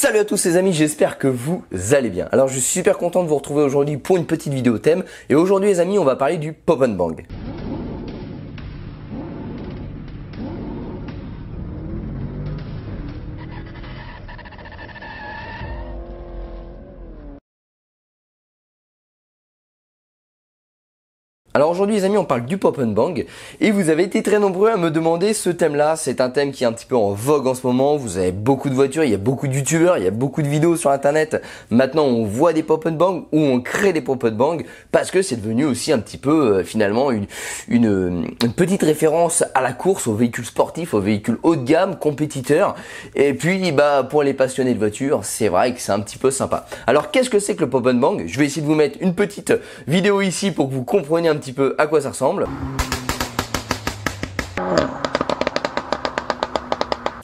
Salut à tous les amis, j'espère que vous allez bien. Alors je suis super content de vous retrouver aujourd'hui pour une petite vidéo thème. Et aujourd'hui les amis, on va parler du Pop and Bang. Alors aujourd'hui les amis, on parle du Pop and Bang et vous avez été très nombreux à me demander ce thème-là. C'est un thème qui est un petit peu en vogue en ce moment. Vous avez beaucoup de voitures, il y a beaucoup de youtubeurs, il y a beaucoup de vidéos sur internet. Maintenant on voit des Pop and Bang ou on crée des Pop and Bang parce que c'est devenu aussi un petit peu finalement une petite référence à la course, aux véhicules sportifs, aux véhicules haut de gamme, compétiteurs. Et puis pour les passionnés de voitures, c'est vrai que c'est un petit peu sympa. Alors qu'est-ce que c'est que le Pop and Bang? Je vais essayer de vous mettre une petite vidéo ici pour que vous compreniez un petit peu à quoi ça ressemble.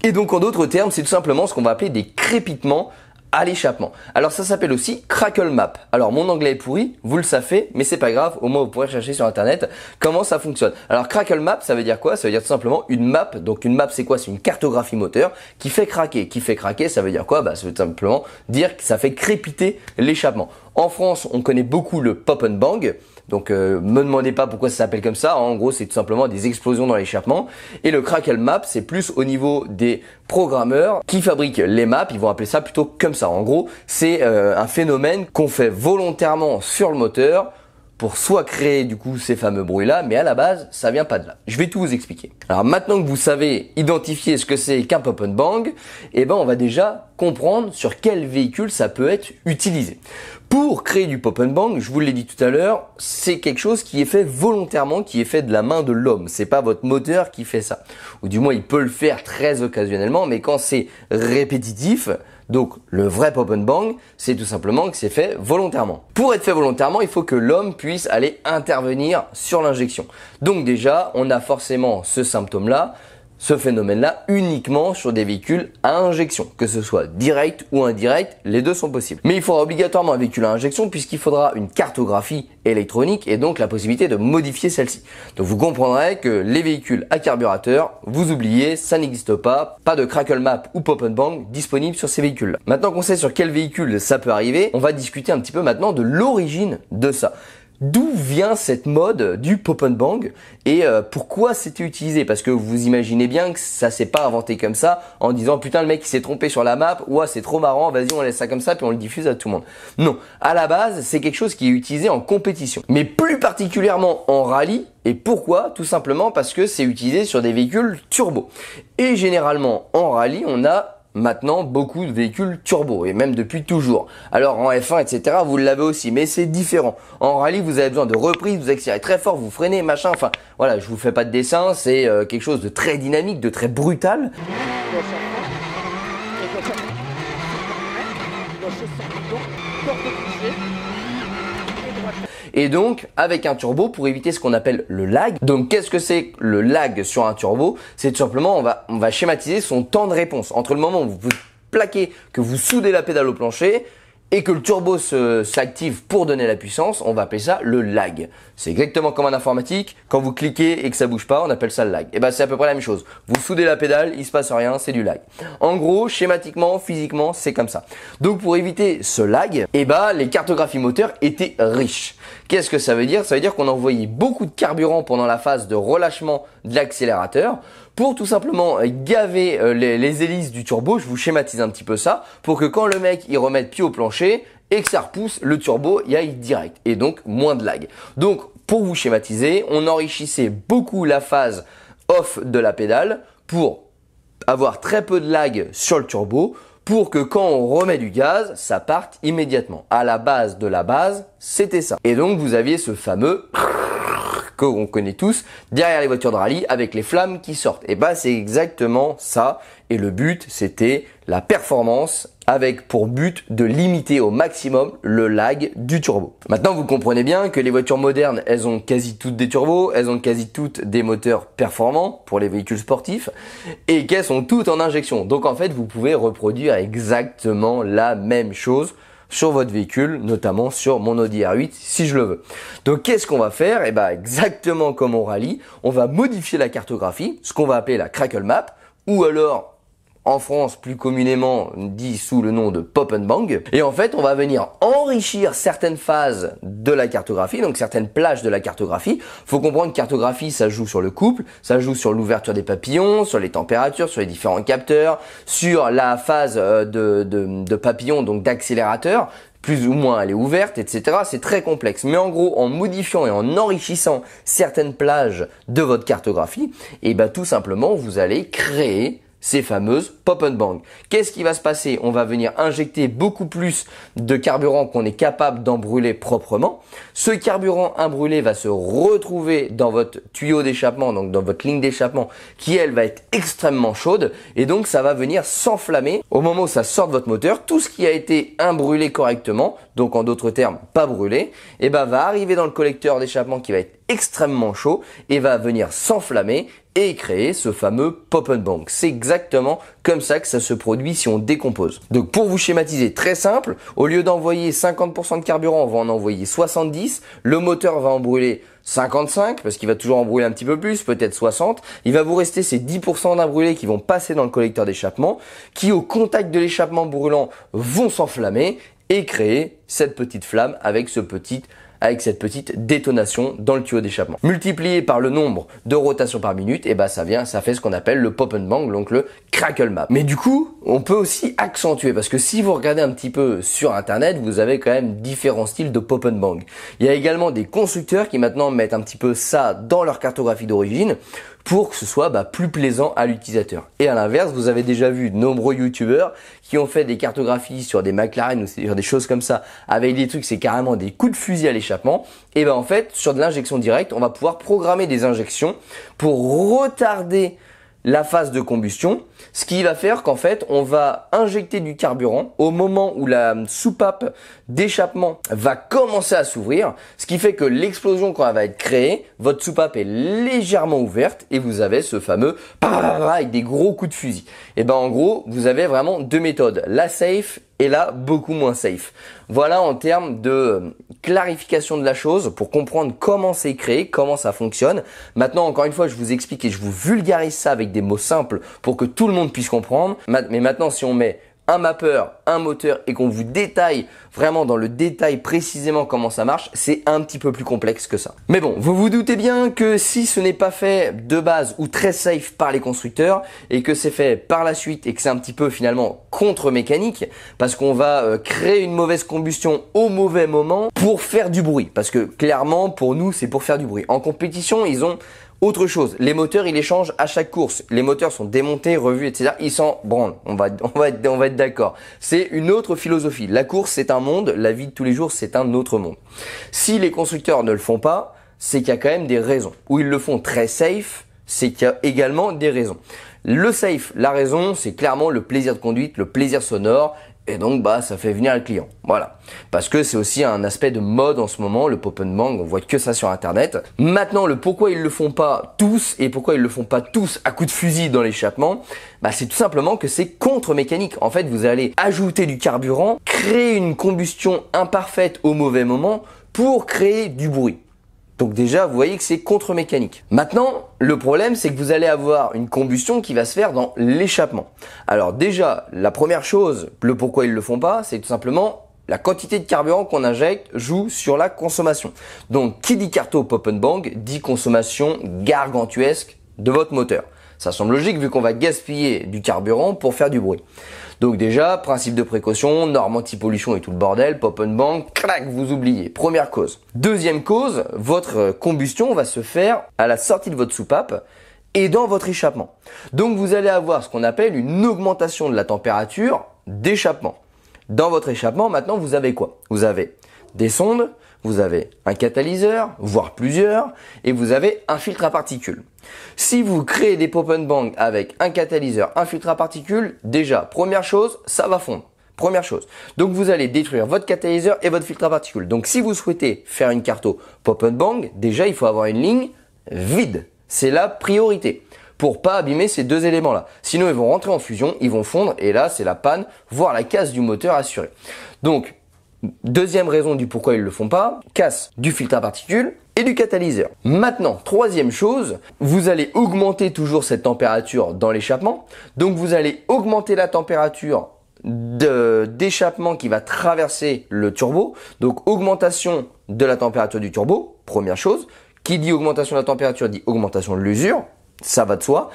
Et donc en d'autres termes, c'est tout simplement ce qu'on va appeler des crépitements à l'échappement. Alors ça s'appelle aussi crackle map. Alors mon anglais est pourri, vous le savez, mais c'est pas grave, au moins vous pourrez chercher sur internet comment ça fonctionne. Alors crackle map, ça veut dire quoi? Ça veut dire tout simplement une map. Donc une map c'est quoi? C'est une cartographie moteur qui fait craquer. Qui fait craquer, ça veut dire quoi? Ça veut tout simplement dire que ça fait crépiter l'échappement. En France, on connaît beaucoup le Pop and Bang. Donc me demandez pas pourquoi ça s'appelle comme ça, en gros c'est tout simplement des explosions dans l'échappement. Et le crackle map, c'est plus au niveau des programmeurs qui fabriquent les maps, ils vont appeler ça plutôt comme ça. En gros, c'est un phénomène qu'on fait volontairement sur le moteur pour soit créer du coup ces fameux bruits là, mais à la base ça vient pas de là. Je vais tout vous expliquer. Alors maintenant que vous savez identifier ce que c'est qu'un Pop and Bang, on va déjà comprendre sur quel véhicule ça peut être utilisé. Pour créer du Pop and Bang, je vous l'ai dit tout à l'heure, c'est quelque chose qui est fait volontairement, qui est fait de la main de l'homme. C'est pas votre moteur qui fait ça. Ou du moins, il peut le faire très occasionnellement, mais quand c'est répétitif, donc le vrai Pop and Bang, c'est tout simplement que c'est fait volontairement. Pour être fait volontairement, il faut que l'homme puisse aller intervenir sur l'injection. Donc déjà, on a forcément ce symptôme-là, ce phénomène-là uniquement sur des véhicules à injection, que ce soit direct ou indirect, les deux sont possibles. Mais il faudra obligatoirement un véhicule à injection puisqu'il faudra une cartographie électronique et donc la possibilité de modifier celle-ci. Donc vous comprendrez que les véhicules à carburateur, vous oubliez, ça n'existe pas, pas de crackle map ou Pop and Bang disponible sur ces véhicules-là. Maintenant qu'on sait sur quel véhicule ça peut arriver, on va discuter un petit peu maintenant de l'origine de ça. D'où vient cette mode du Pop and Bang et pourquoi c'était utilisé? Parce que vous imaginez bien que ça s'est pas inventé comme ça en disant putain le mec il s'est trompé sur la map, ouah c'est trop marrant, vas-y on laisse ça comme ça puis on le diffuse à tout le monde. Non, à la base c'est quelque chose qui est utilisé en compétition, mais plus particulièrement en rallye. Et pourquoi? Tout simplement parce que c'est utilisé sur des véhicules turbo. Et généralement en rallye on a maintenant beaucoup de véhicules turbo et même depuis toujours. Alors en F1 etc vous l'avez aussi mais c'est différent. En rallye vous avez besoin de reprise, vous accélérez très fort, vous freinez machin, enfin voilà je vous fais pas de dessin, c'est quelque chose de très dynamique, de très brutal. Et donc, avec un turbo, pour éviter ce qu'on appelle le lag. Donc, qu'est-ce que c'est le lag sur un turbo? C'est tout simplement, on va schématiser son temps de réponse. Entre le moment où vous plaquez, que vous soudez la pédale au plancher, et que le turbo s'active pour donner la puissance, on va appeler ça le lag. C'est exactement comme en informatique, quand vous cliquez et que ça bouge pas, on appelle ça le lag. Et c'est à peu près la même chose. Vous soudez la pédale, il se passe rien, c'est du lag. En gros, schématiquement, physiquement, c'est comme ça. Donc pour éviter ce lag, les cartographies moteurs étaient riches. Qu'est-ce que ça veut dire? Ça veut dire qu'on envoyait beaucoup de carburant pendant la phase de relâchement de l'accélérateur pour tout simplement gaver les hélices du turbo. Je vous schématise un petit peu ça pour que quand le mec il remette pied au plancher et que ça repousse, le turbo y aille direct et donc moins de lag. Donc pour vous schématiser, on enrichissait beaucoup la phase off de la pédale pour avoir très peu de lag sur le turbo pour que quand on remet du gaz, ça parte immédiatement. À la base de la base, c'était ça. Et donc vous aviez ce fameux qu'on connaît tous derrière les voitures de rallye avec les flammes qui sortent. Et c'est exactement ça. Et le but, c'était la performance avec pour but de limiter au maximum le lag du turbo. Maintenant, vous comprenez bien que les voitures modernes, elles ont quasi toutes des turbos, elles ont quasi toutes des moteurs performants pour les véhicules sportifs et qu'elles sont toutes en injection. Donc en fait, vous pouvez reproduire exactement la même chose sur votre véhicule, notamment sur mon Audi R8 si je le veux. Donc qu'est-ce qu'on va faire? Exactement comme au rallye, on va modifier la cartographie, ce qu'on va appeler la crackle map, ou alors en France plus communément dit sous le nom de pop and bang. Et en fait, on va venir enrichir certaines phases de la cartographie, donc certaines plages de la cartographie. Faut comprendre que cartographie, ça joue sur le couple, ça joue sur l'ouverture des papillons, sur les températures, sur les différents capteurs, sur la phase de papillon, donc d'accélérateur, plus ou moins elle est ouverte, etc. C'est très complexe. Mais en gros, en modifiant et en enrichissant certaines plages de votre cartographie, et ben tout simplement, vous allez créer ces fameuses pop and bang. Qu'est-ce qui va se passer? On va venir injecter beaucoup plus de carburant qu'on est capable d'en brûler proprement. Ce carburant imbrûlé va se retrouver dans votre tuyau d'échappement, donc dans votre ligne d'échappement, qui elle va être extrêmement chaude, et donc ça va venir s'enflammer au moment où ça sort de votre moteur. Tout ce qui a été imbrûlé correctement, donc en d'autres termes pas brûlé, et ben va arriver dans le collecteur d'échappement qui va être extrêmement chaud et va venir s'enflammer et créer ce fameux pop and bang. C'est exactement comme ça que ça se produit si on décompose. Donc pour vous schématiser, très simple, au lieu d'envoyer 50% de carburant, on va en envoyer 70, le moteur va en brûler 55 parce qu'il va toujours en brûler un petit peu plus, peut-être 60. Il va vous rester ces 10% d'imbrûlés qui vont passer dans le collecteur d'échappement, qui au contact de l'échappement brûlant vont s'enflammer et créer cette petite flamme avec cette petite détonation dans le tuyau d'échappement. Multiplié par le nombre de rotations par minute, et ben ça fait ce qu'on appelle le pop and bang, donc le crackle map. Mais du coup, on peut aussi accentuer, parce que si vous regardez un petit peu sur internet, vous avez quand même différents styles de pop and bang. Il y a également des constructeurs qui maintenant mettent un petit peu ça dans leur cartographie d'origine pour que ce soit plus plaisant à l'utilisateur. Et à l'inverse, vous avez déjà vu de nombreux youtubeurs qui ont fait des cartographies sur des McLaren ou sur des choses comme ça, avec des trucs, c'est carrément des coups de fusil à l'échappement. Et ben en fait, sur de l'injection directe, on va pouvoir programmer des injections pour retarder la phase de combustion, ce qui va faire qu'en fait, on va injecter du carburant au moment où la soupape d'échappement va commencer à s'ouvrir, ce qui fait que l'explosion, quand elle va être créée, votre soupape est légèrement ouverte et vous avez ce fameux avec des gros coups de fusil. Et ben en gros, vous avez vraiment deux méthodes, la safe et là beaucoup moins safe. Voilà en termes de clarification de la chose pour comprendre comment c'est créé, comment ça fonctionne. Maintenant, encore une fois, je vous explique et je vous vulgarise ça avec des mots simples pour que tout le monde puisse comprendre. Mais maintenant, si on met un mapper, un moteur et qu'on vous détaille vraiment dans le détail précisément comment ça marche, c'est un petit peu plus complexe que ça. Mais bon, vous vous doutez bien que si ce n'est pas fait de base ou très safe par les constructeurs et que c'est fait par la suite et que c'est un petit peu finalement contre-mécanique parce qu'on va créer une mauvaise combustion au mauvais moment pour faire du bruit, parce que clairement pour nous c'est pour faire du bruit. En compétition, ils ont autre chose, les moteurs, ils les changent à chaque course. Les moteurs sont démontés, revus, etc. Ils s'en branlent. On va être d'accord. C'est une autre philosophie. La course, c'est un monde. La vie de tous les jours, c'est un autre monde. Si les constructeurs ne le font pas, c'est qu'il y a quand même des raisons. Ou ils le font très safe, c'est qu'il y a également des raisons. Le safe, la raison, c'est clairement le plaisir de conduite, le plaisir sonore. Et donc, ça fait venir le client. Voilà. Parce que c'est aussi un aspect de mode en ce moment, le pop and bang, on voit que ça sur internet. Maintenant, le pourquoi ils le font pas tous et pourquoi ils le font pas tous à coups de fusil dans l'échappement, c'est tout simplement que c'est contre-mécanique. En fait, vous allez ajouter du carburant, créer une combustion imparfaite au mauvais moment pour créer du bruit. Donc déjà, vous voyez que c'est contre-mécanique. Maintenant, le problème, c'est que vous allez avoir une combustion qui va se faire dans l'échappement. Alors déjà, la première chose, le pourquoi ils le font pas, c'est tout simplement la quantité de carburant qu'on injecte joue sur la consommation. Donc, qui dit carto pop and bang, dit consommation gargantuesque de votre moteur. Ça semble logique vu qu'on va gaspiller du carburant pour faire du bruit. Donc déjà, principe de précaution, norme anti-pollution et tout le bordel, pop and bang, clac, vous oubliez. Première cause. Deuxième cause, votre combustion va se faire à la sortie de votre soupape et dans votre échappement. Donc vous allez avoir ce qu'on appelle une augmentation de la température d'échappement. Dans votre échappement, maintenant, vous avez quoi? Vous avez des sondes, vous avez un catalyseur, voire plusieurs, et vous avez un filtre à particules. Si vous créez des pop and bang avec un catalyseur, un filtre à particules, déjà, première chose, ça va fondre. Première chose. Donc vous allez détruire votre catalyseur et votre filtre à particules. Donc si vous souhaitez faire une carto pop and bang, déjà il faut avoir une ligne vide. C'est la priorité pour pas abîmer ces deux éléments-là. Sinon ils vont rentrer en fusion, ils vont fondre et là c'est la panne, voire la casse du moteur assurée. Donc Deuxième raison du pourquoi ils le font pas, casse du filtre à particules et du catalyseur. Maintenant, troisième chose, vous allez augmenter toujours cette température dans l'échappement. Donc vous allez augmenter la température d'échappement qui va traverser le turbo. Donc augmentation de la température du turbo, première chose. Qui dit augmentation de la température dit augmentation de l'usure, ça va de soi.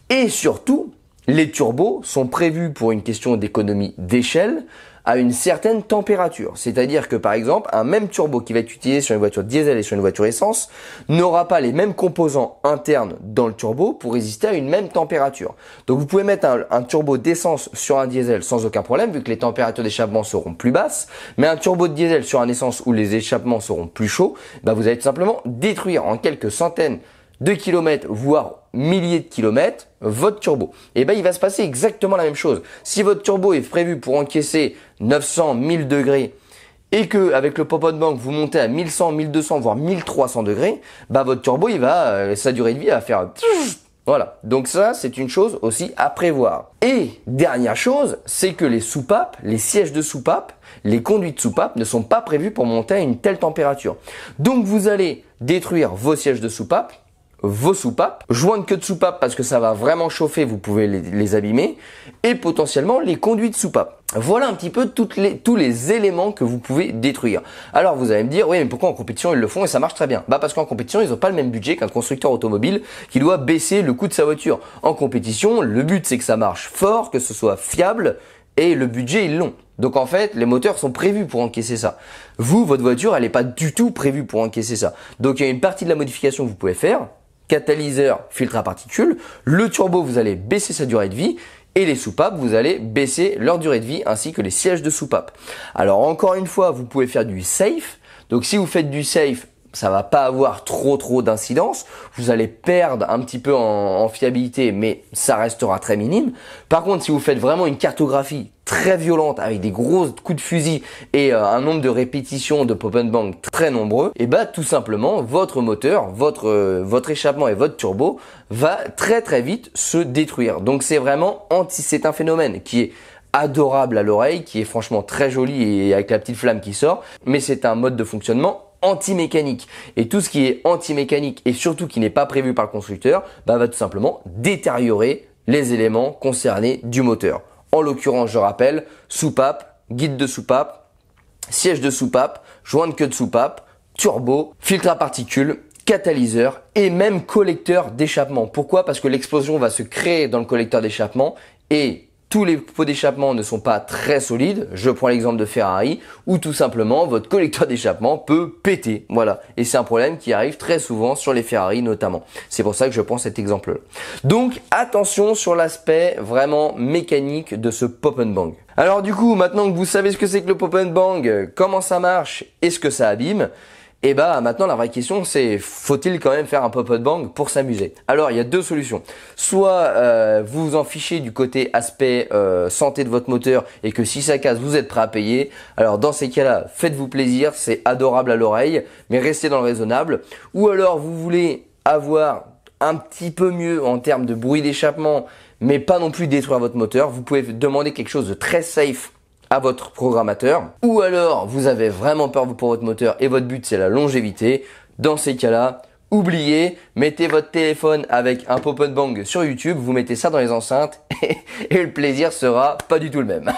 Et surtout, les turbos sont prévus pour une question d'économie d'échelle à une certaine température. C'est-à-dire que par exemple, un même turbo qui va être utilisé sur une voiture diesel et sur une voiture essence n'aura pas les mêmes composants internes dans le turbo pour résister à une même température. Donc vous pouvez mettre un turbo d'essence sur un diesel sans aucun problème vu que les températures d'échappement seront plus basses, mais un turbo de diesel sur un essence où les échappements seront plus chauds, vous allez tout simplement détruire en quelques centaines de kilomètres, voire milliers de kilomètres, votre turbo. Et il va se passer exactement la même chose. Si votre turbo est prévu pour encaisser 900, 1000 degrés et que avec le pop-on bank vous montez à 1100, 1200, voire 1300 degrés, votre turbo, sa durée de vie va faire voilà. Donc ça, c'est une chose aussi à prévoir. Et dernière chose, c'est que les soupapes, les sièges de soupape, les conduits de soupape ne sont pas prévus pour monter à une telle température. Donc vous allez détruire vos sièges de soupape, vos soupapes, jointes queue de soupape parce que ça va vraiment chauffer, vous pouvez les abîmer, et potentiellement les conduits de soupape. Voilà un petit peu tous les éléments que vous pouvez détruire. Alors vous allez me dire, oui mais pourquoi en compétition ils le font et ça marche très bien? Parce qu'en compétition ils n'ont pas le même budget qu'un constructeur automobile qui doit baisser le coût de sa voiture. En compétition, le but c'est que ça marche fort, que ce soit fiable, et le budget ils l'ont. Donc en fait, les moteurs sont prévus pour encaisser ça. Vous, votre voiture, elle n'est pas du tout prévue pour encaisser ça. Donc il y a une partie de la modification que vous pouvez faire. Catalyseur, filtre à particules. Le turbo, vous allez baisser sa durée de vie. Et les soupapes, vous allez baisser leur durée de vie ainsi que les sièges de soupape. Alors encore une fois, vous pouvez faire du safe. Donc si vous faites du safe, ça va pas avoir trop d'incidence. Vous allez perdre un petit peu en fiabilité, mais ça restera très minime. Par contre, si vous faites vraiment une cartographie très violente avec des gros coups de fusil et un nombre de répétitions de pop and bang très nombreux, et tout simplement votre moteur, votre échappement et votre turbo va très vite se détruire. Donc c'est vraiment c'est un phénomène qui est adorable à l'oreille, qui est franchement très joli et avec la petite flamme qui sort, mais c'est un mode de fonctionnement anti-mécanique. Et tout ce qui est anti-mécanique et surtout qui n'est pas prévu par le constructeur, va tout simplement détériorer les éléments concernés du moteur. En l'occurrence, je rappelle, soupape, guide de soupape, siège de soupape, jointe queue de soupape, turbo, filtre à particules, catalyseur et même collecteur d'échappement. Pourquoi? Parce que l'explosion va se créer dans le collecteur d'échappement et tous les pots d'échappement ne sont pas très solides. Je prends l'exemple de Ferrari où tout simplement votre collecteur d'échappement peut péter. Voilà. Et c'est un problème qui arrive très souvent sur les Ferrari notamment. C'est pour ça que je prends cet exemple-là. Donc attention sur l'aspect vraiment mécanique de ce pop and bang. Alors du coup, maintenant que vous savez ce que c'est que le pop and bang, comment ça marche et ce que ça abîme, et maintenant la vraie question c'est, faut-il quand même faire un pop and bang pour s'amuser? Alors il y a deux solutions. Soit vous vous en fichez du côté aspect santé de votre moteur et que si ça casse vous êtes prêt à payer. Alors dans ces cas-là, faites-vous plaisir, c'est adorable à l'oreille, mais restez dans le raisonnable. Ou alors vous voulez avoir un petit peu mieux en termes de bruit d'échappement, mais pas non plus détruire votre moteur. Vous pouvez demander quelque chose de très safe à votre programmateur, ou alors vous avez vraiment peur pour votre moteur et votre but c'est la longévité. Dans ces cas-là, oubliez, mettez votre téléphone avec un pop and bang sur YouTube, vous mettez ça dans les enceintes et le plaisir sera pas du tout le même.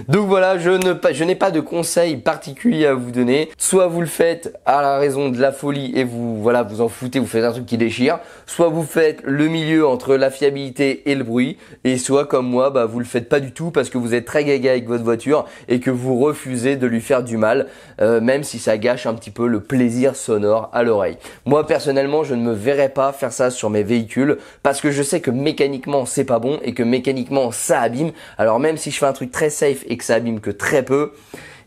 Donc voilà, je n'ai pas de conseils particuliers à vous donner. Soit vous le faites à la raison de la folie et vous en foutez, vous faites un truc qui déchire. Soit vous faites le milieu entre la fiabilité et le bruit. Et soit comme moi, vous le faites pas du tout parce que vous êtes très gaga avec votre voiture et que vous refusez de lui faire du mal, même si ça gâche un petit peu le plaisir sonore à l'oreille. Moi personnellement, je ne me verrais pas faire ça sur mes véhicules parce que je sais que mécaniquement c'est pas bon et que mécaniquement ça abîme. Alors même si je fais un truc très safe et que ça abîme que très peu,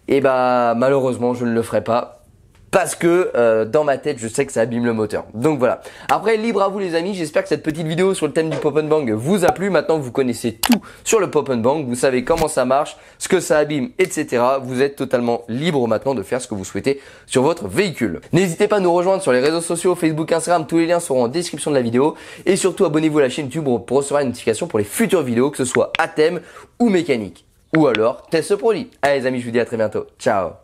et malheureusement je ne le ferai pas parce que dans ma tête je sais que ça abîme le moteur. Donc voilà. Après, libre à vous les amis, j'espère que cette petite vidéo sur le thème du pop and bang vous a plu. Maintenant vous connaissez tout sur le pop and bang, vous savez comment ça marche, ce que ça abîme, etc. Vous êtes totalement libre maintenant de faire ce que vous souhaitez sur votre véhicule. N'hésitez pas à nous rejoindre sur les réseaux sociaux, Facebook, Instagram, tous les liens seront en description de la vidéo. Et surtout abonnez-vous à la chaîne YouTube pour recevoir une notification pour les futures vidéos, que ce soit à thème ou mécanique. ou alors teste ce produit. Allez les amis, je vous dis à très bientôt. Ciao.